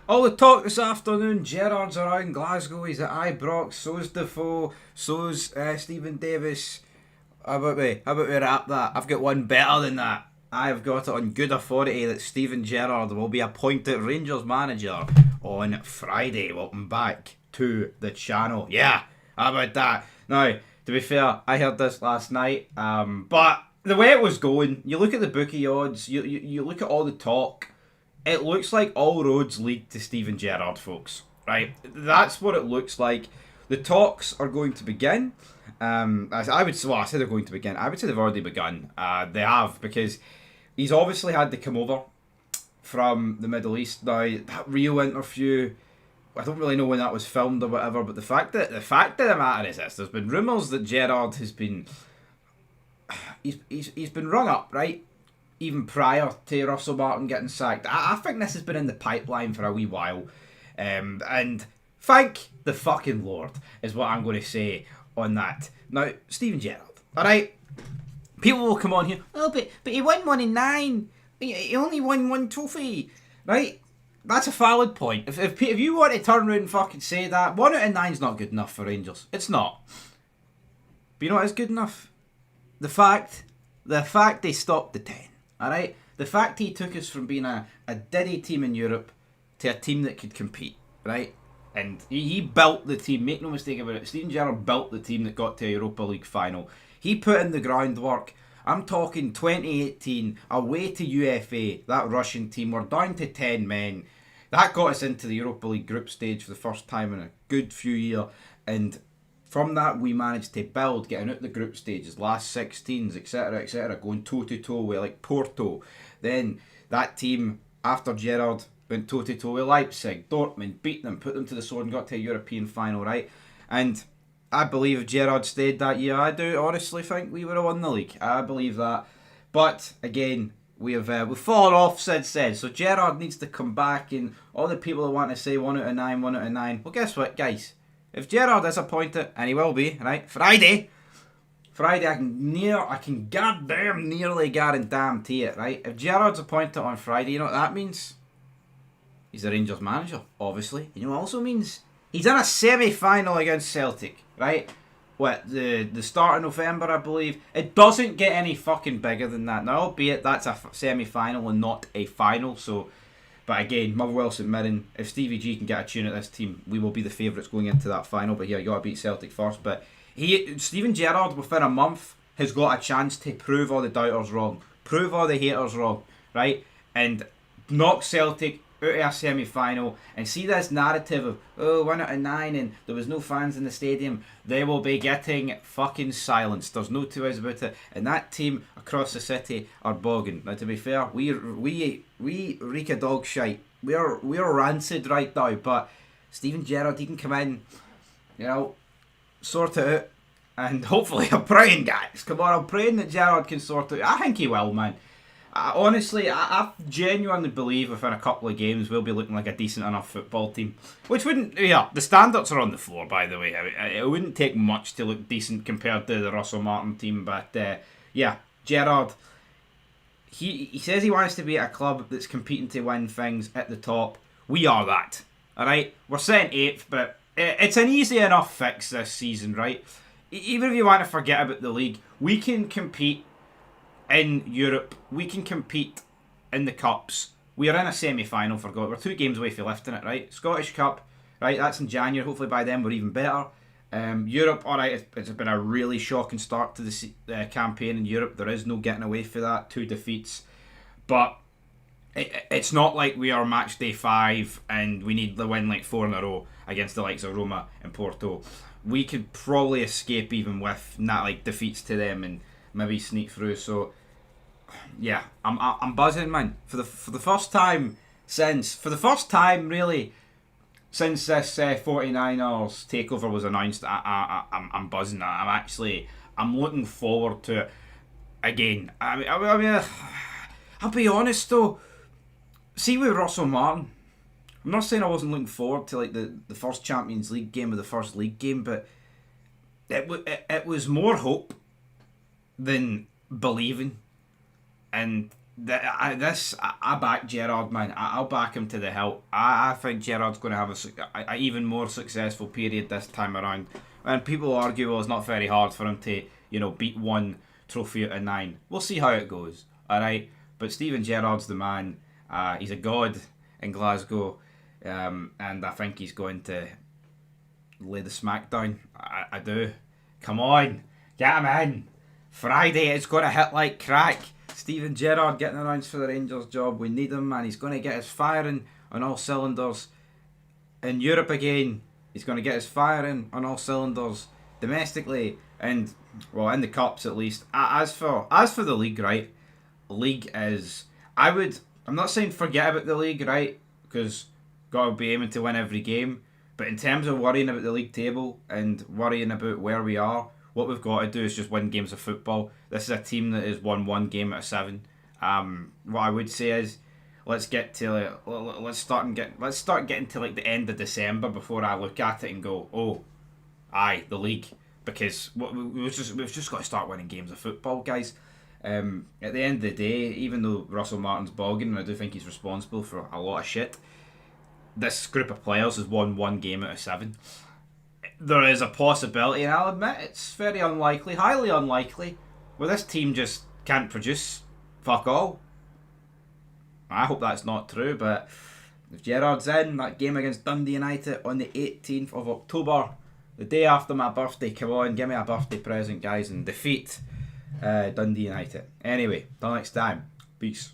All the talk this afternoon, Gerrard's around Glasgow, he's at Ibrox, so's Defoe, so's Stephen Davis. How about we wrap that? I've got one better than that. I've got it on good authority that Steven Gerrard will be appointed Rangers manager on Friday. Welcome back to the channel. Yeah, how about that? Now, to be fair, I heard this last night, but the way it was going, you look at the bookie odds, you look at all the talk, it looks like all roads lead to Steven Gerrard, folks. Right? That's what it looks like. The talks are going to begin. I say they're going to begin. I would say they've already begun. They have, because he's obviously had to come over from the Middle East. Now, that Rio interview, I don't really know when that was filmed or whatever, but the fact of the matter is this: there's been rumours that Gerrard has been he's been rung up, right? Even prior to Russell Martin getting sacked. I think this has been in the pipeline for a wee while. And thank the fucking Lord is what I'm going to say on that. Now, Steven Gerrard, alright? People will come on here, oh, but he won 1 in 9. He only won 1 trophy. Right? That's a valid point. If you want to turn around and fucking say that, 1 out of 9's not good enough for Rangers. It's not. But you know what is good enough? The fact they stopped the 10. Alright? The fact he took us from being a diddy team in Europe to a team that could compete. Right? And he built the team, make no mistake about it. Steven Gerrard built the team that got to a Europa League final. He put in the groundwork. I'm talking 2018, away to UFA, that Russian team. We're down to 10 men. That got us into the Europa League group stage for the first time in a good few years. And from that, we managed to build, getting out the group stages, last 16s, etc., going toe-to-toe with like Porto. Then that team, after Gerrard, went toe-to-toe with Leipzig, Dortmund, beat them, put them to the sword and got to a European final, right? And I believe if Gerrard stayed that year, I do honestly think we would have won the league. I believe that. But, again, we've fallen off since then. So Gerrard needs to come back, and all the people that want to say 1 out of 9, 1 out of 9. Well, guess what, guys? If Gerrard is appointed, and he will be, right, Friday, I can goddamn nearly guarantee it, right? If Gerrard's appointed on Friday, you know what that means? He's the Rangers manager, obviously. You know what it also means? He's in a semi-final against Celtic, right? The start of November, I believe. It doesn't get any fucking bigger than that. Now, albeit that's a semi-final and not a final, so... But again, Motherwell St Mirren, if Stevie G can get a tune at this team, we will be the favourites going into that final. But yeah, you got to beat Celtic first. But Steven Gerrard, within a month, has got a chance to prove all the doubters wrong, prove all the haters wrong, right? And knock Celtic out of a semi-final, and see this narrative of 1 out of 9 and there was no fans in the stadium. They will be getting fucking silenced. There's no two ways about it. And that team across the city are bogging. Now, to be fair, we reek of dog shite. We're rancid right now. But Steven Gerrard, he can come in, sort it out, and hopefully, I'm praying, guys. Come on, I'm praying that Gerrard can sort it out. I think he will, man. Honestly, I genuinely believe within a couple of games we'll be looking like a decent enough football team. Which wouldn't, the standards are on the floor, by the way. It wouldn't take much to look decent compared to the Russell Martin team. But, Gerrard, he says he wants to be at a club that's competing to win things at the top. We are that, alright? We're sitting 8th, but it's an easy enough fix this season, right? Even if you want to forget about the league, we can compete in Europe, we can compete in the Cups. We are in a semi-final, for God. We're 2 games away from lifting it, right? Scottish Cup, right? That's in January. Hopefully by then we're even better. Europe, alright, it's been a really shocking start to the campaign in Europe. There is no getting away for that. 2 defeats. But it's not like we are match day 5 and we need to win like 4 in a row against the likes of Roma and Porto. We could probably escape even with not like defeats to them and maybe sneak through. So yeah, I'm buzzing, man. For the first time since really since this 49ers takeover was announced, I'm buzzing. I'm looking forward to it again. I mean, I'll be honest though. See, with Russell Martin, I'm not saying I wasn't looking forward to like the first Champions League game or the first league game, but it was more hope than believing. And I back Gerrard, man. I'll back him to the hilt. I think Gerrard's going to have a even more successful period this time around. And people argue, well, it's not very hard for him to, beat one trophy out of 9. We'll see how it goes, all right? But Steven Gerrard's the man. He's a god in Glasgow, and I think he's going to lay the smack down. I do. Come on, get him in. Friday, it's going to hit like crack. Steven Gerrard getting announced for the Rangers job. We need him, man. He's going to get his firing on all cylinders. In Europe again, he's going to get his firing on all cylinders. Domestically, and, well, in the Cups at least. As for the league, right? League is... I'm not saying forget about the league, right? Because got to be aiming to win every game. But in terms of worrying about the league table and worrying about where we are, what we've got to do is just win games of football. This is a team that has won 1 game out of 7. What I would say is, let's start getting to like the end of December before I look at it and go, oh, aye, the league, because we've just got to start winning games of football, guys. At the end of the day, even though Russell Martin's bogging, and I do think he's responsible for a lot of shit, this group of players has won 1 game out of 7. There is a possibility, and I'll admit it's very unlikely, highly unlikely, where this team just can't produce fuck all. I hope that's not true, but if Gerrard's in, that game against Dundee United on the 18th of October, the day after my birthday, come on, give me a birthday present, guys, and defeat Dundee United. Anyway, till next time, peace.